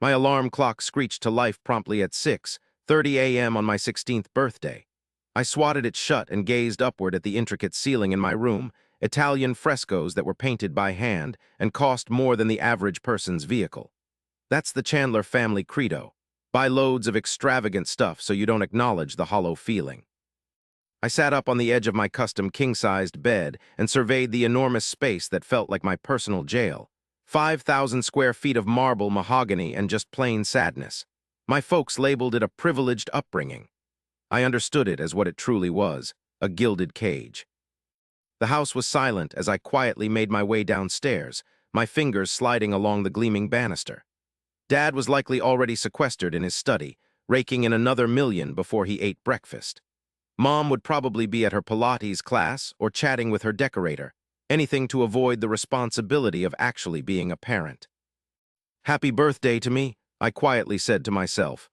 My alarm clock screeched to life promptly at 6:30 a.m. on my 16th birthday. I swatted it shut and gazed upward at the intricate ceiling in my room, Italian frescoes that were painted by hand and cost more than the average person's vehicle. That's the Chandler family credo. Buy loads of extravagant stuff so you don't acknowledge the hollow feeling. I sat up on the edge of my custom king-sized bed and surveyed the enormous space that felt like my personal jail. 5,000 square feet of marble mahogany and just plain sadness. My folks labeled it a privileged upbringing. I understood it as what it truly was, a gilded cage. The house was silent as I quietly made my way downstairs, my fingers sliding along the gleaming banister. Dad was likely already sequestered in his study, raking in another million before he ate breakfast. Mom would probably be at her Pilates class or chatting with her decorator, anything to avoid the responsibility of actually being a parent. "Happy birthday to me," I quietly said to myself.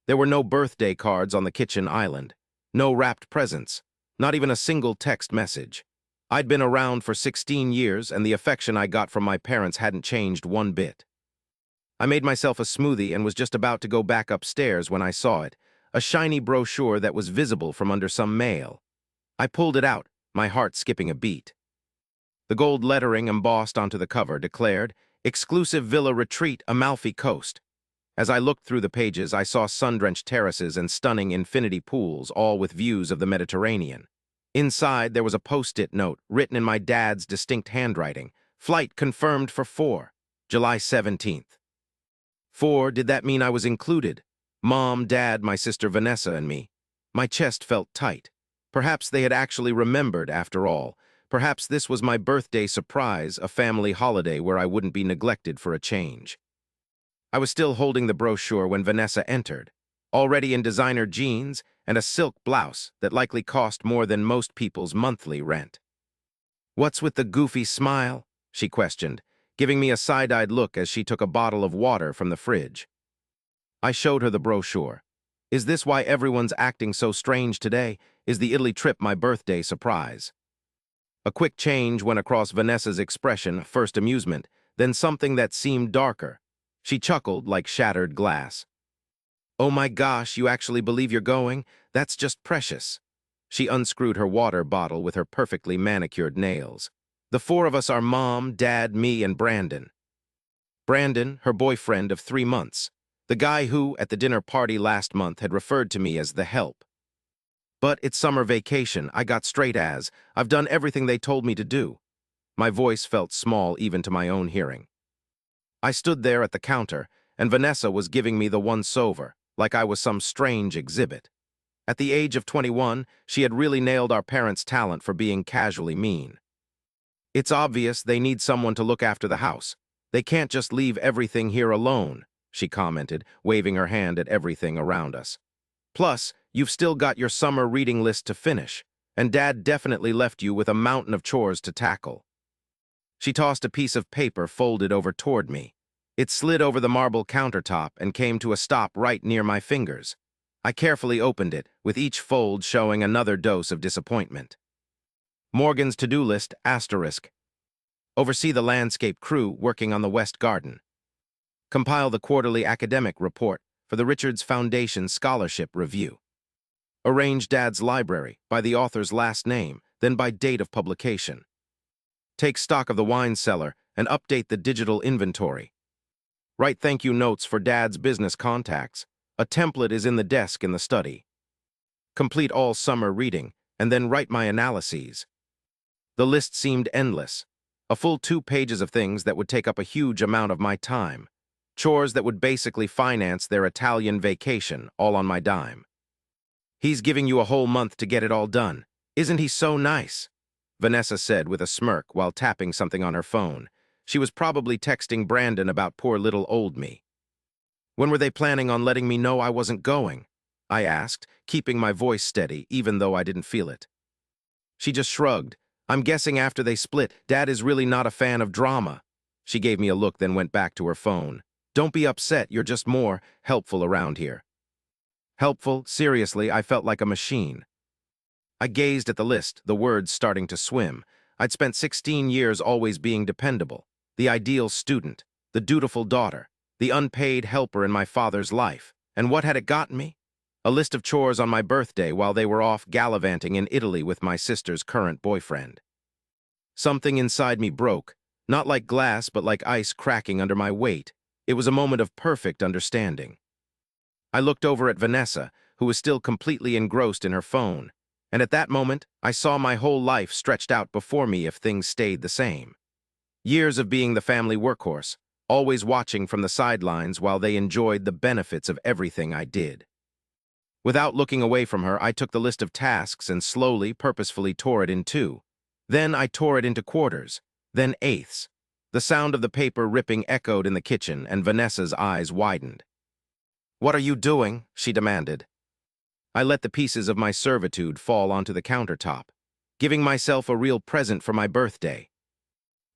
There were no birthday cards on the kitchen island, no wrapped presents, not even a single text message. I'd been around for 16 years and the affection I got from my parents hadn't changed one bit. I made myself a smoothie and was just about to go back upstairs when I saw it, a shiny brochure that was visible from under some mail. I pulled it out, my heart skipping a beat. The gold lettering embossed onto the cover declared, "Exclusive Villa Retreat, Amalfi Coast." As I looked through the pages, I saw sun-drenched terraces and stunning infinity pools, all with views of the Mediterranean. Inside, there was a post-it note written in my dad's distinct handwriting. "Flight confirmed for July 17th. Did that mean I was included? Mom, Dad, my sister Vanessa, and me. My chest felt tight. Perhaps they had actually remembered after all. Perhaps this was my birthday surprise, a family holiday where I wouldn't be neglected for a change. I was still holding the brochure when Vanessa entered, already in designer jeans and a silk blouse that likely cost more than most people's monthly rent. "What's with the goofy smile?" she questioned, giving me a side-eyed look as she took a bottle of water from the fridge. I showed her the brochure. "Is this why everyone's acting so strange today? Is the Italy trip my birthday surprise?" A quick change went across Vanessa's expression, first amusement, then something that seemed darker. She chuckled like shattered glass. "Oh my gosh, you actually believe you're going? That's just precious." She unscrewed her water bottle with her perfectly manicured nails. "The four of us are Mom, Dad, me, and Brandon." Brandon, her boyfriend of 3 months. The guy who, at the dinner party last month, had referred to me as the help. "But it's summer vacation," I got straight as, "I've done everything they told me to do." My voice felt small even to my own hearing. I stood there at the counter, and Vanessa was giving me the once-over, like I was some strange exhibit. At the age of 21, she had really nailed our parents' talent for being casually mean. "It's obvious they need someone to look after the house. They can't just leave everything here alone," she commented, waving her hand at everything around us. "Plus, you've still got your summer reading list to finish, and Dad definitely left you with a mountain of chores to tackle." She tossed a piece of paper folded over toward me. It slid over the marble countertop and came to a stop right near my fingers. I carefully opened it, with each fold showing another dose of disappointment. "Morgan's to-do list, asterisk. Oversee the landscape crew working on the West Garden. Compile the quarterly academic report for the Richards Foundation Scholarship Review. Arrange Dad's library by the author's last name, then by date of publication. Take stock of the wine cellar and update the digital inventory. Write thank you notes for Dad's business contacts. A template is in the desk in the study. Complete all summer reading, and then write my analyses." The list seemed endless. A full 2 pages of things that would take up a huge amount of my time. Chores that would basically finance their Italian vacation, all on my dime. "He's giving you a whole month to get it all done. Isn't he so nice?" Vanessa said with a smirk while tapping something on her phone. She was probably texting Brandon about poor little old me. "When were they planning on letting me know I wasn't going?" I asked, keeping my voice steady even though I didn't feel it. She just shrugged. "I'm guessing after they split. Dad is really not a fan of drama." She gave me a look, then went back to her phone. "Don't be upset, you're just more helpful around here." Helpful? Seriously, I felt like a machine. I gazed at the list, the words starting to swim. I'd spent 16 years always being dependable, the ideal student, the dutiful daughter, the unpaid helper in my father's life. And what had it gotten me? A list of chores on my birthday while they were off gallivanting in Italy with my sister's current boyfriend. Something inside me broke, not like glass but like ice cracking under my weight. It was a moment of perfect understanding. I looked over at Vanessa, who was still completely engrossed in her phone, and at that moment, I saw my whole life stretched out before me if things stayed the same. Years of being the family workhorse, always watching from the sidelines while they enjoyed the benefits of everything I did. Without looking away from her, I took the list of tasks and slowly, purposefully tore it in two. Then I tore it into quarters, then eighths. The sound of the paper ripping echoed in the kitchen, and Vanessa's eyes widened. "What are you doing?" she demanded. I let the pieces of my servitude fall onto the countertop, giving myself a real present for my birthday.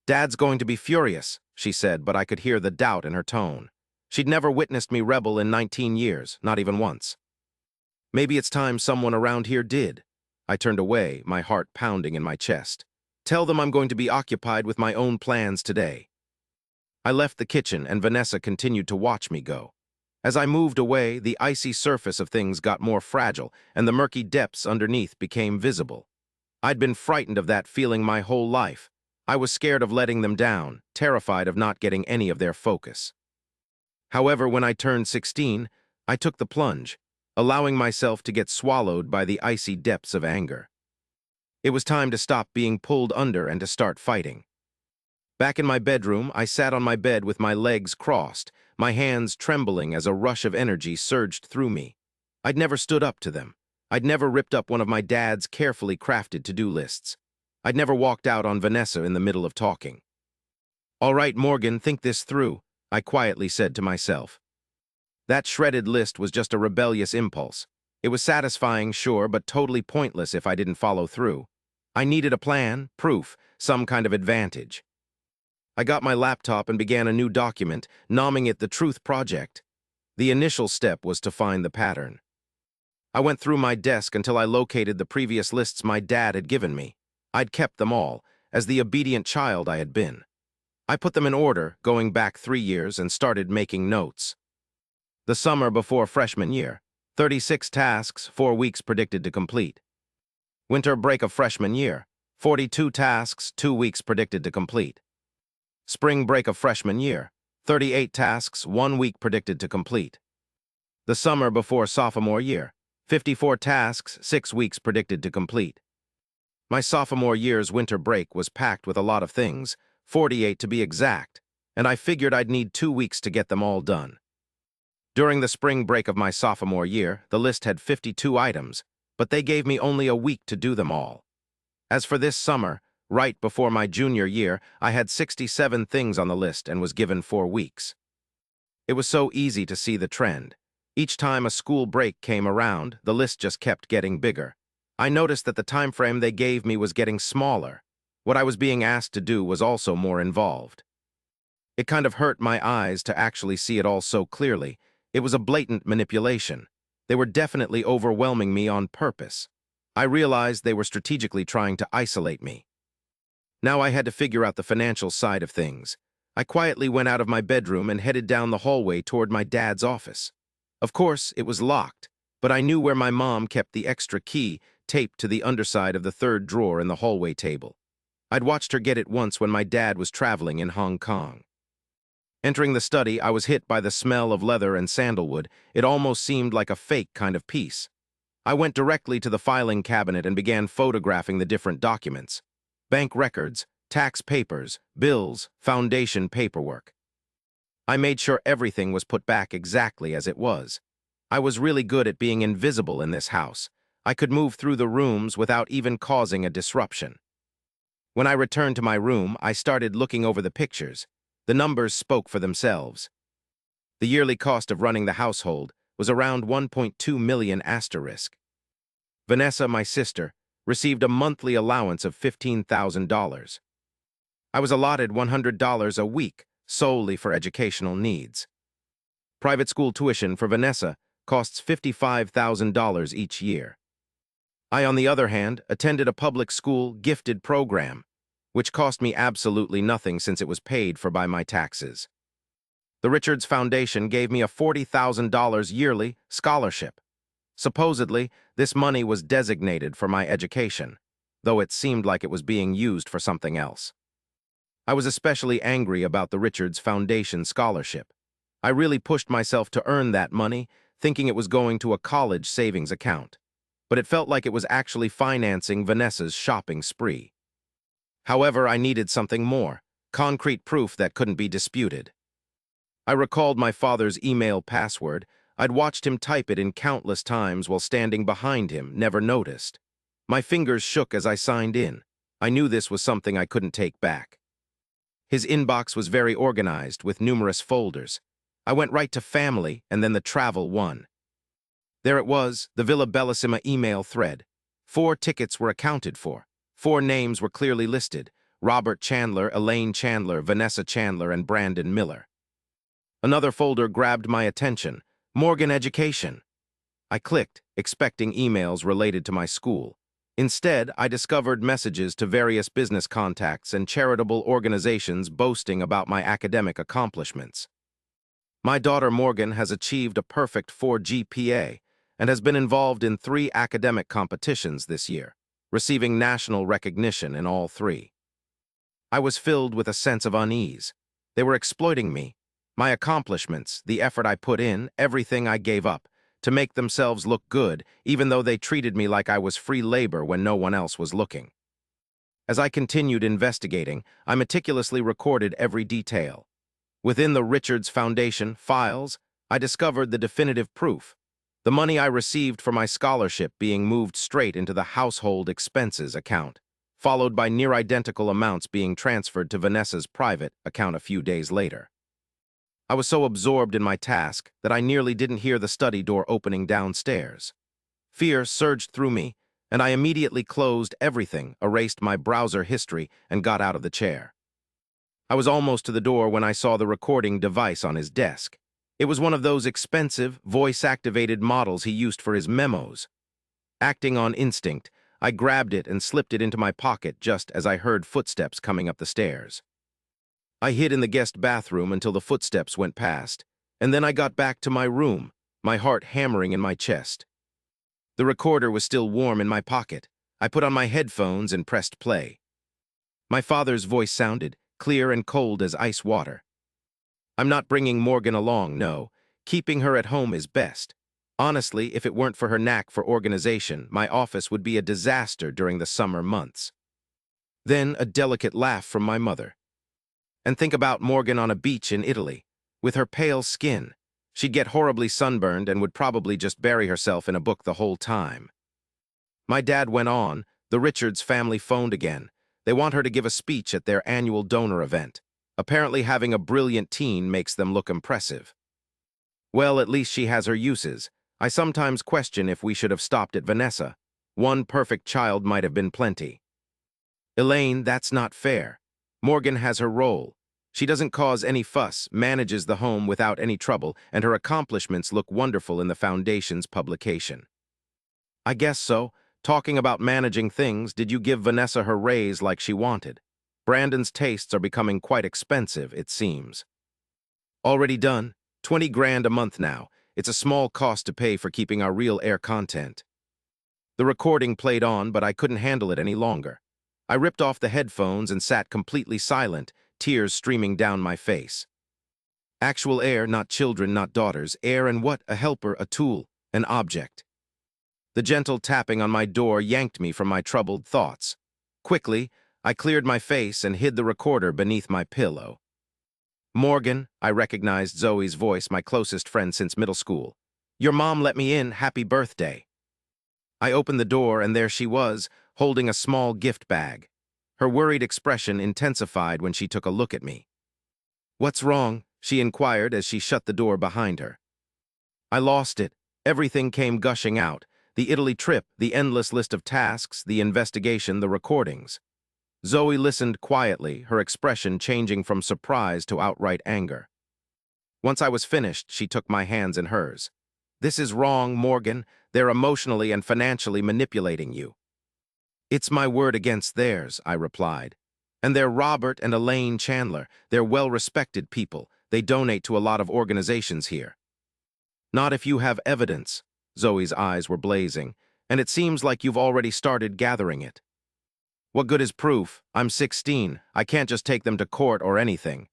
"Dad's going to be furious," she said, but I could hear the doubt in her tone. She'd never witnessed me rebel in 19 years, not even once. Maybe it's time someone around here did. I turned away, my heart pounding in my chest. Tell them I'm going to be occupied with my own plans today. I left the kitchen, and Vanessa continued to watch me go. As I moved away, the icy surface of things got more fragile, and the murky depths underneath became visible. I'd been frightened of that feeling my whole life. I was scared of letting them down, terrified of not getting any of their focus. However, when I turned 16, I took the plunge, allowing myself to get swallowed by the icy depths of anger. It was time to stop being pulled under and to start fighting. Back in my bedroom, I sat on my bed with my legs crossed, my hands trembling as a rush of energy surged through me. I'd never stood up to them. I'd never ripped up one of my dad's carefully crafted to-do lists. I'd never walked out on Vanessa in the middle of talking. "All right, Morgan, think this through," I quietly said to myself. That shredded list was just a rebellious impulse. It was satisfying, sure, but totally pointless if I didn't follow through. I needed a plan, proof, some kind of advantage. I got my laptop and began a new document, naming it the Truth Project. The initial step was to find the pattern. I went through my desk until I located the previous lists my dad had given me. I'd kept them all, as the obedient child I had been. I put them in order, going back 3 years, and started making notes. The summer before freshman year, 36 tasks, 4 weeks predicted to complete. Winter break of freshman year, 42 tasks, 2 weeks predicted to complete. Spring break of freshman year, 38 tasks, 1 week predicted to complete. The summer before sophomore year, 54 tasks, 6 weeks predicted to complete. My sophomore year's winter break was packed with a lot of things, 48 to be exact, and I figured I'd need 2 weeks to get them all done. During the spring break of my sophomore year, the list had 52 items, but they gave me only a week to do them all. As for this summer, right before my junior year, I had 67 things on the list and was given 4 weeks. It was so easy to see the trend. Each time a school break came around, the list just kept getting bigger. I noticed that the time frame they gave me was getting smaller. What I was being asked to do was also more involved. It kind of hurt my eyes to actually see it all so clearly. It was a blatant manipulation. They were definitely overwhelming me on purpose. I realized they were strategically trying to isolate me. Now I had to figure out the financial side of things. I quietly went out of my bedroom and headed down the hallway toward my dad's office. Of course, it was locked, but I knew where my mom kept the extra key taped to the underside of the third drawer in the hallway table. I'd watched her get it once when my dad was traveling in Hong Kong. Entering the study, I was hit by the smell of leather and sandalwood. It almost seemed like a fake kind of piece. I went directly to the filing cabinet and began photographing the different documents. Bank records, tax papers, bills, foundation paperwork. I made sure everything was put back exactly as it was. I was really good at being invisible in this house. I could move through the rooms without even causing a disruption. When I returned to my room, I started looking over the pictures. The numbers spoke for themselves. The yearly cost of running the household was around 1.2 million asterisk. Vanessa, my sister, received a monthly allowance of $15,000. I was allotted $100 a week solely for educational needs. Private school tuition for Vanessa costs $55,000 each year. I, on the other hand, attended a public school gifted program, which cost me absolutely nothing since it was paid for by my taxes. The Richards Foundation gave me a $40,000 yearly scholarship. Supposedly, this money was designated for my education, though it seemed like it was being used for something else. I was especially angry about the Richards Foundation scholarship. I really pushed myself to earn that money, thinking it was going to a college savings account. But it felt like it was actually financing Vanessa's shopping spree. However, I needed something more, concrete proof that couldn't be disputed. I recalled my father's email password. I'd watched him type it in countless times while standing behind him, never noticed. My fingers shook as I signed in. I knew this was something I couldn't take back. His inbox was very organized, with numerous folders. I went right to family and then the travel one. There it was, the Villa Bellissima email thread. 4 tickets were accounted for. 4 names were clearly listed: Robert Chandler, Elaine Chandler, Vanessa Chandler, and Brandon Miller. Another folder grabbed my attention: Morgan Education. I clicked, expecting emails related to my school. Instead, I discovered messages to various business contacts and charitable organizations boasting about my academic accomplishments. My daughter Morgan has achieved a perfect 4 GPA and has been involved in 3 academic competitions this year, receiving national recognition in all 3. I was filled with a sense of unease. They were exploiting me, my accomplishments, the effort I put in, everything I gave up, to make themselves look good, even though they treated me like I was free labor when no one else was looking. As I continued investigating, I meticulously recorded every detail. Within the Richards Foundation files, I discovered the definitive proof: the money I received for my scholarship being moved straight into the household expenses account, followed by near-identical amounts being transferred to Vanessa's private account a few days later. I was so absorbed in my task that I nearly didn't hear the study door opening downstairs. Fear surged through me, and I immediately closed everything, erased my browser history, and got out of the chair. I was almost to the door when I saw the recording device on his desk. It was one of those expensive, voice-activated models he used for his memos. Acting on instinct, I grabbed it and slipped it into my pocket just as I heard footsteps coming up the stairs. I hid in the guest bathroom until the footsteps went past, and then I got back to my room, my heart hammering in my chest. The recorder was still warm in my pocket. I put on my headphones and pressed play. My father's voice sounded, clear and cold as ice water. "I'm not bringing Morgan along, no. Keeping her at home is best. Honestly, if it weren't for her knack for organization, my office would be a disaster during the summer months." Then a delicate laugh from my mother. "And think about Morgan on a beach in Italy. With her pale skin, she'd get horribly sunburned and would probably just bury herself in a book the whole time." My dad went on. The Richards family phoned again. They want her to give a speech at their annual donor event. Apparently having a brilliant teen makes them look impressive. Well, at least she has her uses. I sometimes question if we should have stopped at Vanessa. One perfect child might have been plenty. "Elaine, that's not fair. Morgan has her role. She doesn't cause any fuss, manages the home without any trouble, and her accomplishments look wonderful in the Foundation's publication." "I guess so. Talking about managing things, did you give Vanessa her raise like she wanted? Brandon's tastes are becoming quite expensive, it seems." "Already done. 20 grand a month now. It's a small cost to pay for keeping our real air content." The recording played on, but I couldn't handle it any longer. I ripped off the headphones and sat completely silent, tears streaming down my face. Actual heir, not children, not daughters. Heir and what? A helper, a tool, an object. The gentle tapping on my door yanked me from my troubled thoughts. Quickly, I cleared my face and hid the recorder beneath my pillow. "Morgan," I recognized Zoe's voice, my closest friend since middle school. "Your mom let me in. Happy birthday." I opened the door, and there she was, holding a small gift bag. Her worried expression intensified when she took a look at me. "What's wrong?" she inquired as she shut the door behind her. I lost it. Everything came gushing out. The Italy trip, the endless list of tasks, the investigation, the recordings. Zoe listened quietly, her expression changing from surprise to outright anger. Once I was finished, she took my hands in hers. "This is wrong, Morgan. They're emotionally and financially manipulating you." "It's my word against theirs," I replied. "And they're Robert and Elaine Chandler. They're well-respected people. They donate to a lot of organizations here. Not if you have evidence. Zoe's eyes were blazing, and it seems like you've already started gathering it. What good is proof? I'm 16. I can't just take them to court or anything.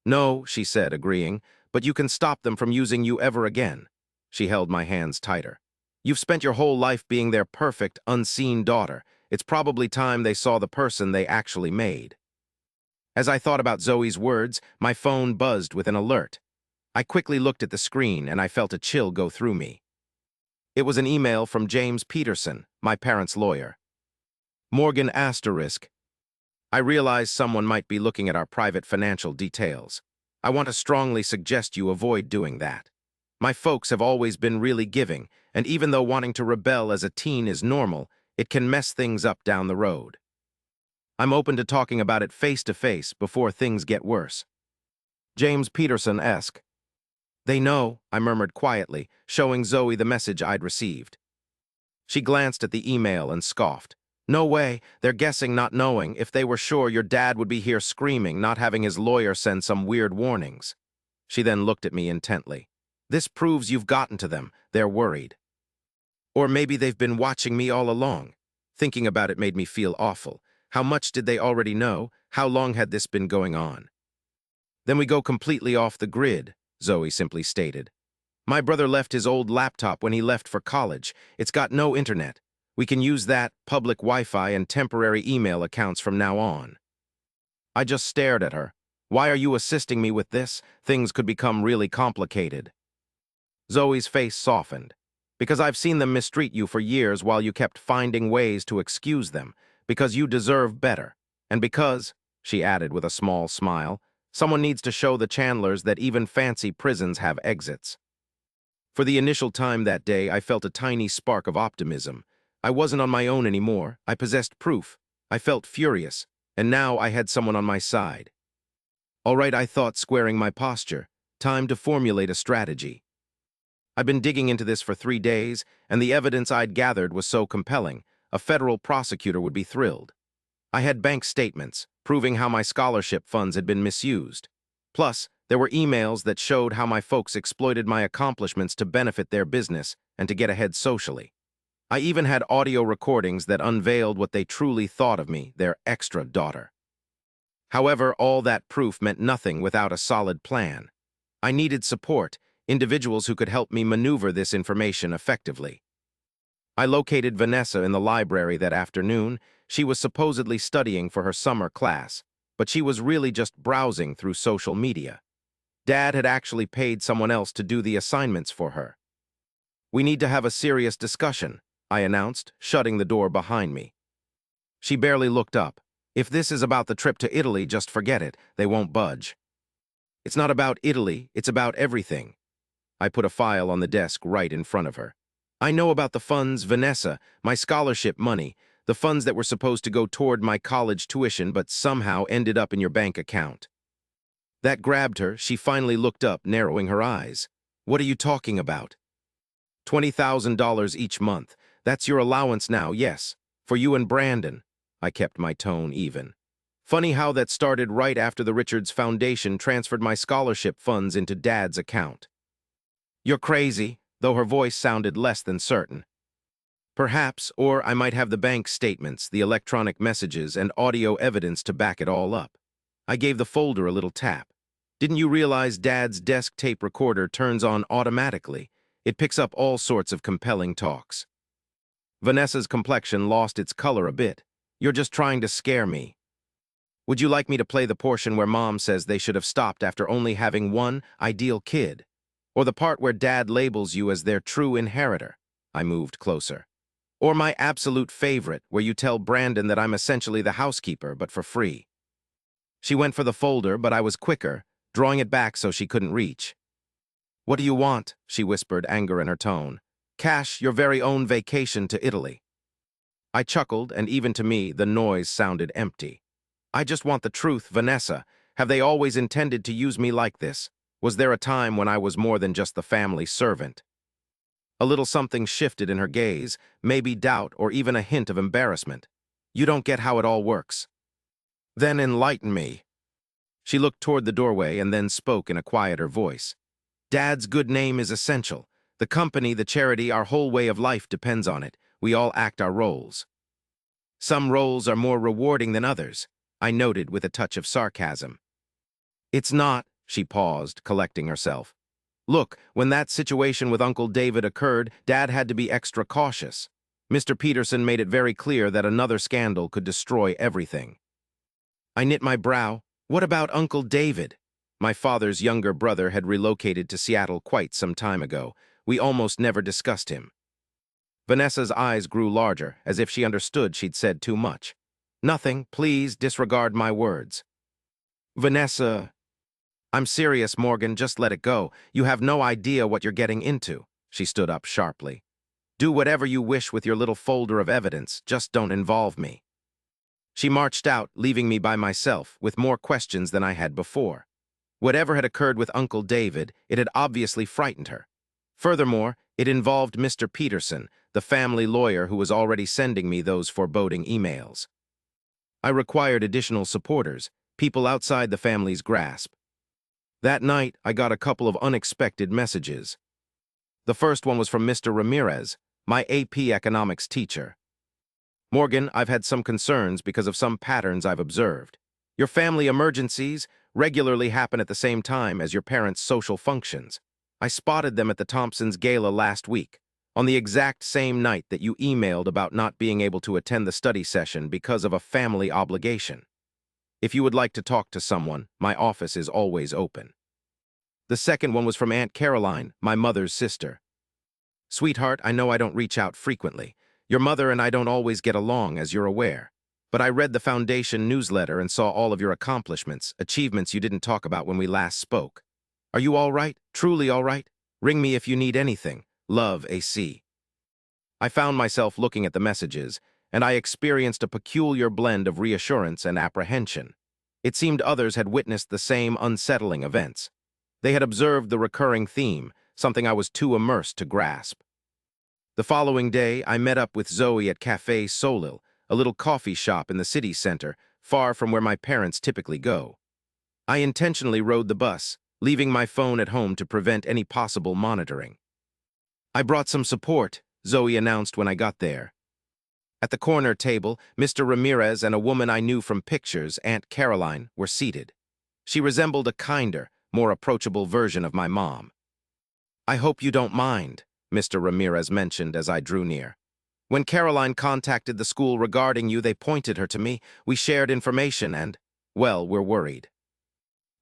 No, she said, agreeing, but you can stop them from using you ever again. She held my hands tighter. You've spent your whole life being their perfect, unseen daughter. It's probably time they saw the person they actually made. As I thought about Zoe's words, my phone buzzed with an alert. I quickly looked at the screen and I felt a chill go through me. It was an email from James Peterson, my parents' lawyer. Morgan asterisk. I realize someone might be looking at our private financial details. I want to strongly suggest you avoid doing that. My folks have always been really giving, and even though wanting to rebel as a teen is normal, it can mess things up down the road. I'm open to talking about it face to face before things get worse. James Peterson-esque. They know, I murmured quietly, showing Zoe the message I'd received. She glanced at the email and scoffed. No way, they're guessing not knowing. If they were sure, your dad would be here screaming, not having his lawyer send some weird warnings. She then looked at me intently. This proves you've gotten to them. They're worried. Or maybe they've been watching me all along. Thinking about it made me feel awful. How much did they already know? How long had this been going on? Then we go completely off the grid, Zoe simply stated. My brother left his old laptop when he left for college. It's got no internet. We can use that, public Wi-Fi, and temporary email accounts from now on. I just stared at her. Why are you assisting me with this? Things could become really complicated. Zoe's face softened. Because I've seen them mistreat you for years while you kept finding ways to excuse them. Because you deserve better. And because, she added with a small smile, someone needs to show the Chandlers that even fancy prisons have exits. For the initial time that day, I felt a tiny spark of optimism. I wasn't on my own anymore. I possessed proof. I felt furious, and now I had someone on my side. All right, I thought, squaring my posture. Time to formulate a strategy. I've been digging into this for 3 days, and the evidence I'd gathered was so compelling, a federal prosecutor would be thrilled. I had bank statements, proving how my scholarship funds had been misused. Plus, there were emails that showed how my folks exploited my accomplishments to benefit their business and to get ahead socially. I even had audio recordings that unveiled what they truly thought of me, their extra daughter. However, all that proof meant nothing without a solid plan. I needed support, individuals who could help me maneuver this information effectively. I located Vanessa in the library that afternoon. She was supposedly studying for her summer class, but she was really just browsing through social media. Dad had actually paid someone else to do the assignments for her. We need to have a serious discussion, I announced, shutting the door behind me. She barely looked up. If this is about the trip to Italy, just forget it. They won't budge. It's not about Italy, it's about everything. I put a file on the desk right in front of her. I know about the funds, Vanessa, my scholarship money, the funds that were supposed to go toward my college tuition but somehow ended up in your bank account. That grabbed her. She finally looked up, narrowing her eyes. What are you talking about? $20,000 each month. That's your allowance now, yes. For you and Brandon. I kept my tone even. Funny how that started right after the Richards Foundation transferred my scholarship funds into Dad's account. You're crazy, though her voice sounded less than certain. Perhaps, or I might have the bank statements, the electronic messages, and audio evidence to back it all up. I gave the folder a little tap. Didn't you realize Dad's desk tape recorder turns on automatically? It picks up all sorts of compelling talks. Vanessa's complexion lost its color a bit. You're just trying to scare me. Would you like me to play the portion where Mom says they should have stopped after only having one ideal kid? Or the part where Dad labels you as their true inheritor? I moved closer. Or my absolute favorite, where you tell Brandon that I'm essentially the housekeeper, but for free. She went for the folder, but I was quicker, drawing it back so she couldn't reach. What do you want? She whispered, anger in her tone. Cash, your very own vacation to Italy. I chuckled, and even to me, the noise sounded empty. I just want the truth, Vanessa. Have they always intended to use me like this? Was there a time when I was more than just the family servant? A little something shifted in her gaze, maybe doubt or even a hint of embarrassment. You don't get how it all works. Then enlighten me. She looked toward the doorway and then spoke in a quieter voice. Dad's good name is essential. The company, the charity, our whole way of life depends on it. We all act our roles. Some roles are more rewarding than others, I noted with a touch of sarcasm. It's not, she paused, collecting herself. Look, when that situation with Uncle David occurred, Dad had to be extra cautious. Mr. Peterson made it very clear that another scandal could destroy everything. I knit my brow. What about Uncle David? My father's younger brother had relocated to Seattle quite some time ago. We almost never discussed him. Vanessa's eyes grew larger, as if she understood she'd said too much. Nothing, please disregard my words. Vanessa... I'm serious, Morgan, just let it go. You have no idea what you're getting into. She stood up sharply. Do whatever you wish with your little folder of evidence, just don't involve me. She marched out, leaving me by myself, with more questions than I had before. Whatever had occurred with Uncle David, it had obviously frightened her. Furthermore, it involved Mr. Peterson, the family lawyer who was already sending me those foreboding emails. I required additional supporters, people outside the family's grasp. That night, I got a couple of unexpected messages. The first one was from Mr. Ramirez, my AP economics teacher. Morgan, I've had some concerns because of some patterns I've observed. Your family emergencies regularly happen at the same time as your parents' social functions. I spotted them at the Thompsons' gala last week, on the exact same night that you emailed about not being able to attend the study session because of a family obligation. If you would like to talk to someone, my office is always open. The second one was from Aunt Caroline, my mother's sister. Sweetheart, I know I don't reach out frequently. Your mother and I don't always get along, as you're aware. But I read the Foundation newsletter and saw all of your accomplishments, achievements you didn't talk about when we last spoke. Are you all right? Truly all right? Ring me if you need anything. Love, AC. I found myself looking at the messages, and I experienced a peculiar blend of reassurance and apprehension. It seemed others had witnessed the same unsettling events. They had observed the recurring theme, something I was too immersed to grasp. The following day, I met up with Zoe at Café Solil, a little coffee shop in the city center, far from where my parents typically go. I intentionally rode the bus, leaving my phone at home to prevent any possible monitoring. I brought some support, Zoe announced when I got there. At the corner table, Mr. Ramirez and a woman I knew from pictures, Aunt Caroline, were seated. She resembled a kinder, more approachable version of my mom. I hope you don't mind, Mr. Ramirez mentioned as I drew near. When Caroline contacted the school regarding you, they pointed her to me. We shared information and, well, we're worried.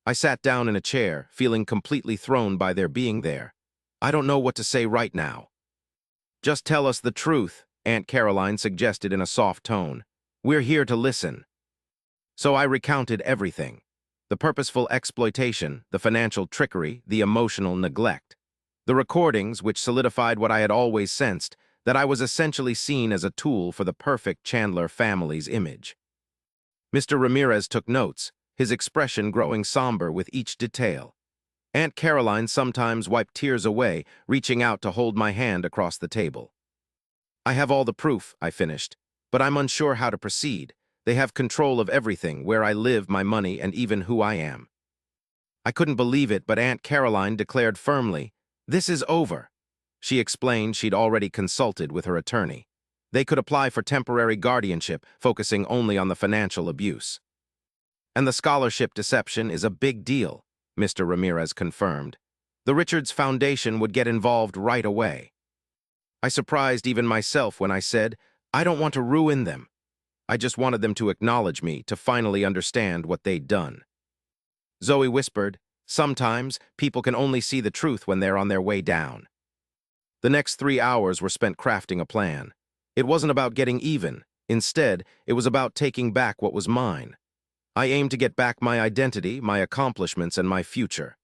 I sat down in a chair, feeling completely thrown by their being there. I don't know what to say right now. Just tell us the truth, Aunt Caroline suggested in a soft tone. We're here to listen. So I recounted everything. The purposeful exploitation, the financial trickery, the emotional neglect. The recordings, which solidified what I had always sensed, that I was essentially seen as a tool for the perfect Chandler family's image. Mr. Ramirez took notes, his expression growing somber with each detail. Aunt Caroline sometimes wiped tears away, reaching out to hold my hand across the table. I have all the proof, I finished, but I'm unsure how to proceed. They have control of everything, where I live, my money, and even who I am. I couldn't believe it, but Aunt Caroline declared firmly, "This is over." She explained she'd already consulted with her attorney. They could apply for temporary guardianship, focusing only on the financial abuse. And the scholarship deception is a big deal, Mr. Ramirez confirmed. The Richards Foundation would get involved right away. I surprised even myself when I said, I don't want to ruin them. I just wanted them to acknowledge me, to finally understand what they'd done. Zoe whispered, sometimes people can only see the truth when they're on their way down. The next 3 hours were spent crafting a plan. It wasn't about getting even. Instead, it was about taking back what was mine. I aimed to get back my identity, my accomplishments, and my future.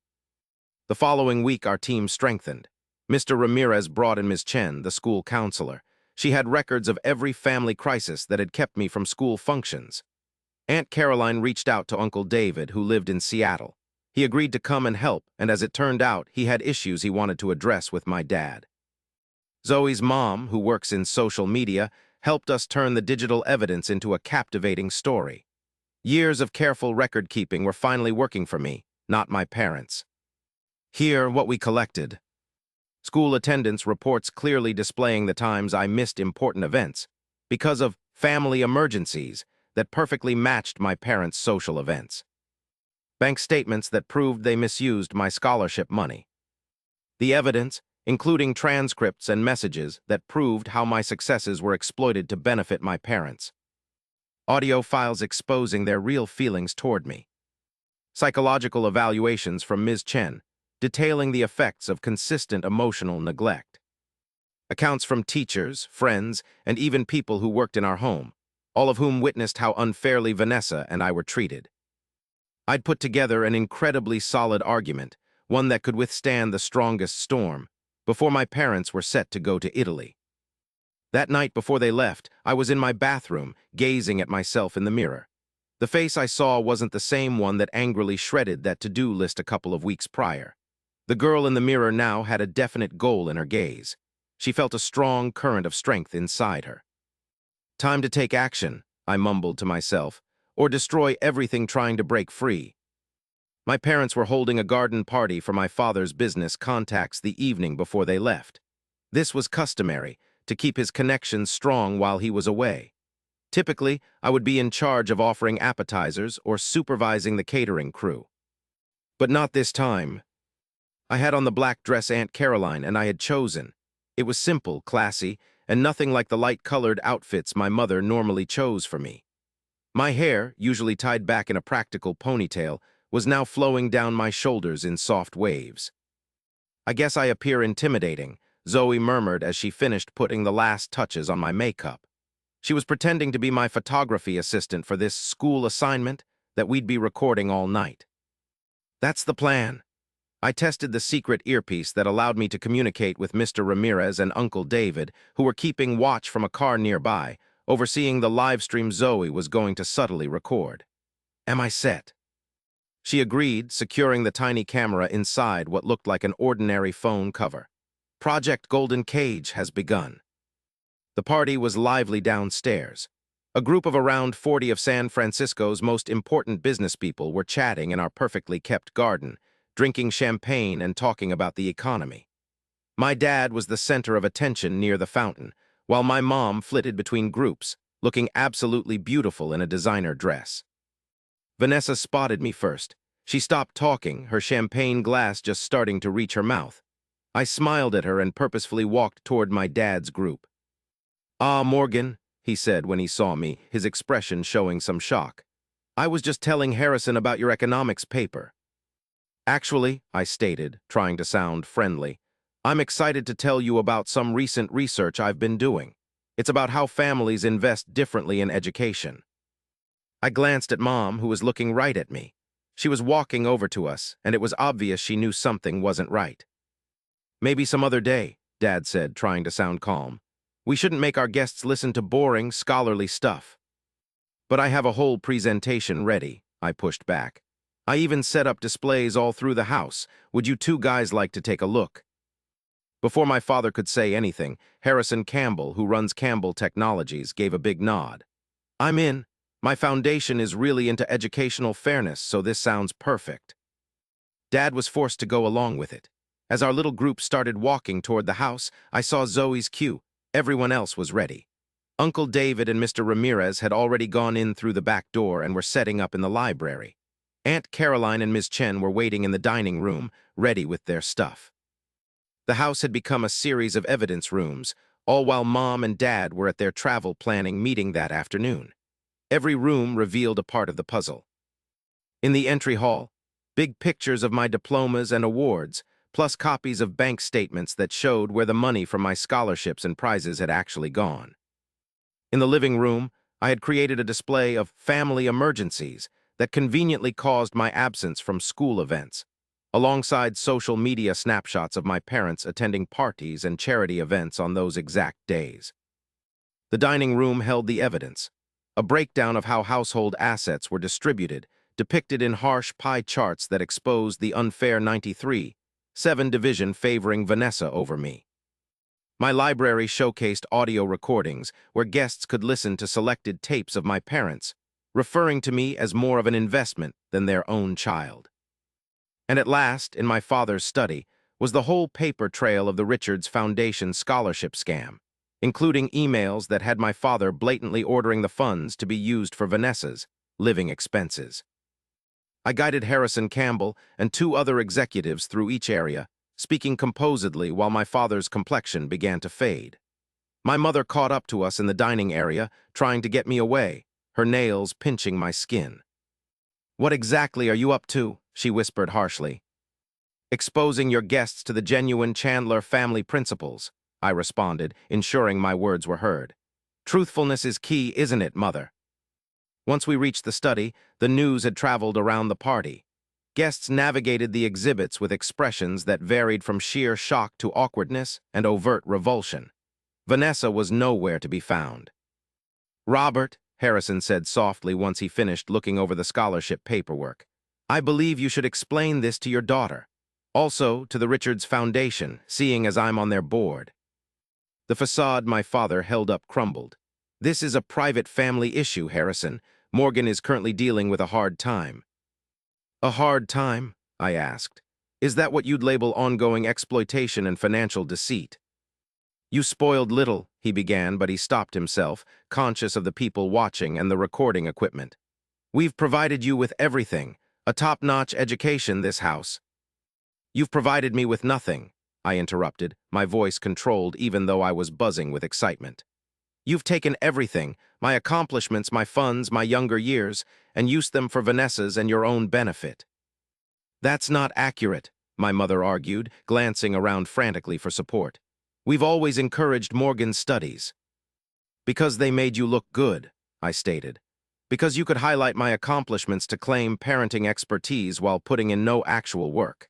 The following week, our team strengthened. Mr. Ramirez brought in Ms. Chen, the school counselor. She had records of every family crisis that had kept me from school functions. Aunt Caroline reached out to Uncle David, who lived in Seattle. He agreed to come and help, and as it turned out, he had issues he wanted to address with my dad. Zoe's mom, who works in social media, helped us turn the digital evidence into a captivating story. Years of careful record-keeping were finally working for me, not my parents. Here, what we collected. School attendance reports clearly displaying the times I missed important events because of family emergencies that perfectly matched my parents' social events. Bank statements that proved they misused my scholarship money. The evidence, including transcripts and messages that proved how my successes were exploited to benefit my parents. Audio files exposing their real feelings toward me. Psychological evaluations from Ms. Chen, detailing the effects of consistent emotional neglect. Accounts from teachers, friends, and even people who worked in our home, all of whom witnessed how unfairly Vanessa and I were treated. I'd put together an incredibly solid argument, one that could withstand the strongest storm, before my parents were set to go to Italy. That night before they left, I was in my bathroom, gazing at myself in the mirror. The face I saw wasn't the same one that angrily shredded that to-do list a couple of weeks prior. The girl in the mirror now had a definite goal in her gaze. She felt a strong current of strength inside her. Time to take action, I mumbled to myself, or destroy everything trying to break free. My parents were holding a garden party for my father's business contacts the evening before they left. This was customary, to keep his connections strong while he was away. Typically, I would be in charge of offering appetizers or supervising the catering crew. But not this time. I had on the black dress Aunt Caroline and I had chosen. It was simple, classy, and nothing like the light-colored outfits my mother normally chose for me. My hair, usually tied back in a practical ponytail, was now flowing down my shoulders in soft waves. "I guess I appear intimidating," Zoe murmured as she finished putting the last touches on my makeup. She was pretending to be my photography assistant for this school assignment that we'd be recording all night. That's the plan. I tested the secret earpiece that allowed me to communicate with Mr. Ramirez and Uncle David, who were keeping watch from a car nearby, overseeing the live stream Zoe was going to subtly record. "Am I set?" She agreed, securing the tiny camera inside what looked like an ordinary phone cover. Project Golden Cage has begun. The party was lively downstairs. A group of around 40 of San Francisco's most important business people were chatting in our perfectly kept garden, drinking champagne and talking about the economy. My dad was the center of attention near the fountain, while my mom flitted between groups, looking absolutely beautiful in a designer dress. Vanessa spotted me first. She stopped talking, her champagne glass just starting to reach her mouth. I smiled at her and purposefully walked toward my dad's group. "Ah, Morgan," he said when he saw me, his expression showing some shock. "I was just telling Harrison about your economics paper." "Actually," I stated, trying to sound friendly, "I'm excited to tell you about some recent research I've been doing. It's about how families invest differently in education." I glanced at Mom, who was looking right at me. She was walking over to us, and it was obvious she knew something wasn't right. "Maybe some other day," Dad said, trying to sound calm. "We shouldn't make our guests listen to boring, scholarly stuff." "But I have a whole presentation ready," I pushed back. "I even set up displays all through the house. Would you two guys like to take a look?" Before my father could say anything, Harrison Campbell, who runs Campbell Technologies, gave a big nod. "I'm in. My foundation is really into educational fairness, so this sounds perfect." Dad was forced to go along with it. As our little group started walking toward the house, I saw Zoe's cue. Everyone else was ready. Uncle David and Mr. Ramirez had already gone in through the back door and were setting up in the library. Aunt Caroline and Ms. Chen were waiting in the dining room, ready with their stuff. The house had become a series of evidence rooms, all while Mom and Dad were at their travel planning meeting that afternoon. Every room revealed a part of the puzzle. In the entry hall, big pictures of my diplomas and awards, plus copies of bank statements that showed where the money from my scholarships and prizes had actually gone. In the living room, I had created a display of family emergencies that conveniently caused my absence from school events, alongside social media snapshots of my parents attending parties and charity events on those exact days. The dining room held the evidence, a breakdown of how household assets were distributed, depicted in harsh pie charts that exposed the unfair 93-7 division favoring Vanessa over me. My library showcased audio recordings where guests could listen to selected tapes of my parents, referring to me as more of an investment than their own child. And at last, in my father's study, was the whole paper trail of the Richards Foundation scholarship scam, including emails that had my father blatantly ordering the funds to be used for Vanessa's living expenses. I guided Harrison Campbell and two other executives through each area, speaking composedly while my father's complexion began to fade. My mother caught up to us in the dining area, trying to get me away, her nails pinching my skin. "What exactly are you up to?" she whispered harshly. "Exposing your guests to the genuine Chandler family principles," I responded, ensuring my words were heard. "Truthfulness is key, isn't it, Mother?" Once we reached the study, the news had traveled around the party. Guests navigated the exhibits with expressions that varied from sheer shock to awkwardness and overt revulsion. Vanessa was nowhere to be found. "Robert," Harrison said softly once he finished looking over the scholarship paperwork, "I believe you should explain this to your daughter. Also to the Richards Foundation, seeing as I'm on their board." The facade my father held up crumbled. "This is a private family issue, Harrison. Morgan is currently dealing with a hard time." "A hard time?" I asked. "Is that what you'd label ongoing exploitation and financial deceit?" "You spoiled little," he began, but he stopped himself, conscious of the people watching and the recording equipment. "We've provided you with everything, a top-notch education, this house." "You've provided me with nothing," I interrupted, my voice controlled even though I was buzzing with excitement. "You've taken everything, my accomplishments, my funds, my younger years, and used them for Vanessa's and your own benefit." "That's not accurate," my mother argued, glancing around frantically for support. "We've always encouraged Morgan's studies." "Because they made you look good," I stated. "Because you could highlight my accomplishments to claim parenting expertise while putting in no actual work."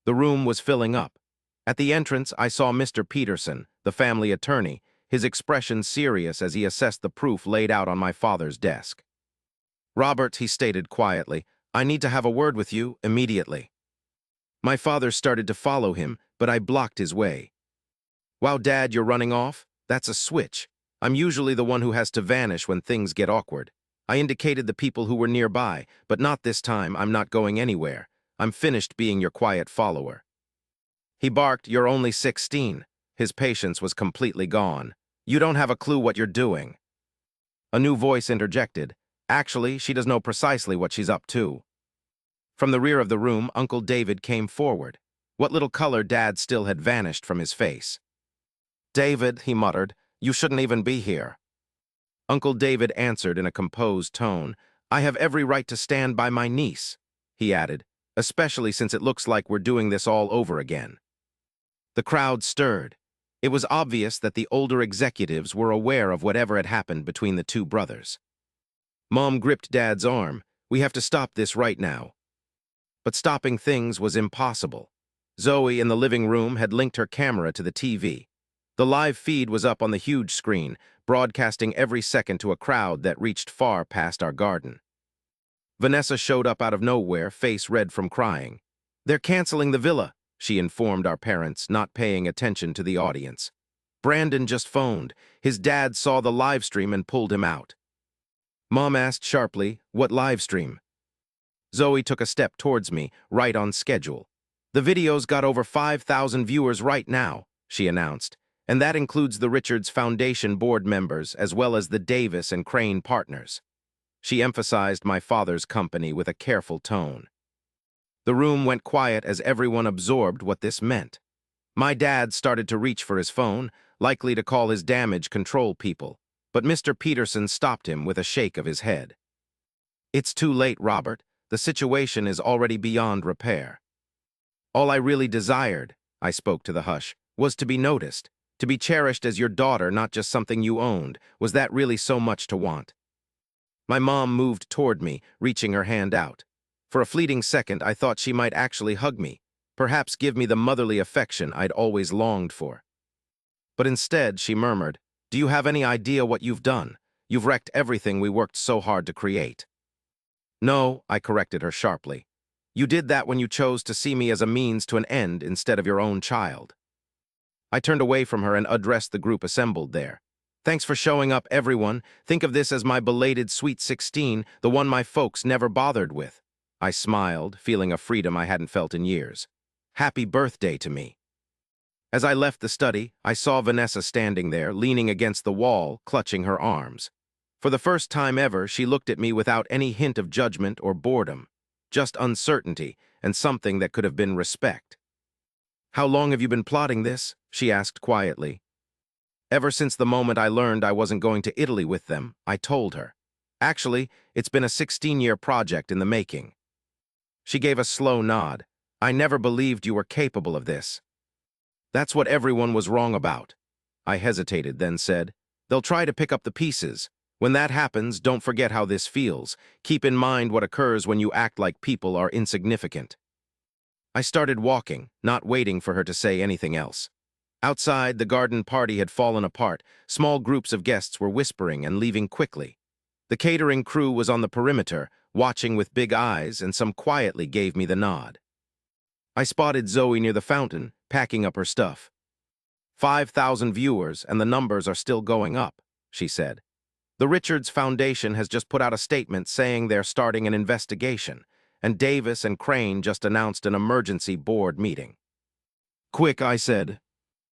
The room was filling up. At the entrance, I saw Mr. Peterson, the family attorney, his expression serious as he assessed the proof laid out on my father's desk. "Robert," he stated quietly, "I need to have a word with you immediately." My father started to follow him, but I blocked his way. "Wow, Dad, you're running off? That's a switch. I'm usually the one who has to vanish when things get awkward." I indicated the people who were nearby, "But not this time. I'm not going anywhere. I'm finished being your quiet follower." He barked, "You're only 16. His patience was completely gone. "You don't have a clue what you're doing." A new voice interjected, "Actually, she does know precisely what she's up to." From the rear of the room, Uncle David came forward. What little color Dad still had vanished from his face. "David," he muttered, "you shouldn't even be here." Uncle David answered in a composed tone, "I have every right to stand by my niece," he added, "especially since it looks like we're doing this all over again." The crowd stirred. It was obvious that the older executives were aware of whatever had happened between the two brothers. Mom gripped Dad's arm. "We have to stop this right now." But stopping things was impossible. Zoe in the living room had linked her camera to the TV. The live feed was up on the huge screen, broadcasting every second to a crowd that reached far past our garden. Vanessa showed up out of nowhere, face red from crying. "They're canceling the villa," she informed our parents, not paying attention to the audience. "Brandon just phoned. His dad saw the live stream and pulled him out." Mom asked sharply, "What live stream?" Zoe took a step towards me, right on schedule. "The video's got over 5,000 viewers right now," she announced, "and that includes the Richards Foundation board members as well as the Davis and Crane partners." She emphasized my father's company with a careful tone. The room went quiet as everyone absorbed what this meant. My dad started to reach for his phone, likely to call his damage control people, but Mr. Peterson stopped him with a shake of his head. "It's too late, Robert. The situation is already beyond repair." "All I really desired," I spoke to the hush, "was to be noticed, to be cherished as your daughter, not just something you owned. Was that really so much to want?" My mom moved toward me, reaching her hand out. For a fleeting second, I thought she might actually hug me, perhaps give me the motherly affection I'd always longed for. But instead, she murmured, "Do you have any idea what you've done? You've wrecked everything we worked so hard to create." "No," I corrected her sharply. "You did that when you chose to see me as a means to an end instead of your own child." I turned away from her and addressed the group assembled there. Thanks for showing up, everyone. Think of this as my belated Sweet 16, the one my folks never bothered with. I smiled, feeling a freedom I hadn't felt in years. Happy birthday to me. As I left the study, I saw Vanessa standing there, leaning against the wall, clutching her arms. For the first time ever, she looked at me without any hint of judgment or boredom, just uncertainty and something that could have been respect. "How long have you been plotting this?" she asked quietly. "Ever since the moment I learned I wasn't going to Italy with them," I told her. "Actually, it's been a 16-year project in the making." She gave a slow nod. "I never believed you were capable of this." "That's what everyone was wrong about." I hesitated, then said, "They'll try to pick up the pieces. When that happens, don't forget how this feels. Keep in mind what occurs when you act like people are insignificant." I started walking, not waiting for her to say anything else. Outside, the garden party had fallen apart. Small groups of guests were whispering and leaving quickly. The catering crew was on the perimeter, watching with big eyes, and some quietly gave me the nod. I spotted Zoe near the fountain, packing up her stuff. 5,000 viewers, and the numbers are still going up," she said. "The Richards Foundation has just put out a statement saying they're starting an investigation, and Davis and Crane just announced an emergency board meeting." "Quick," I said.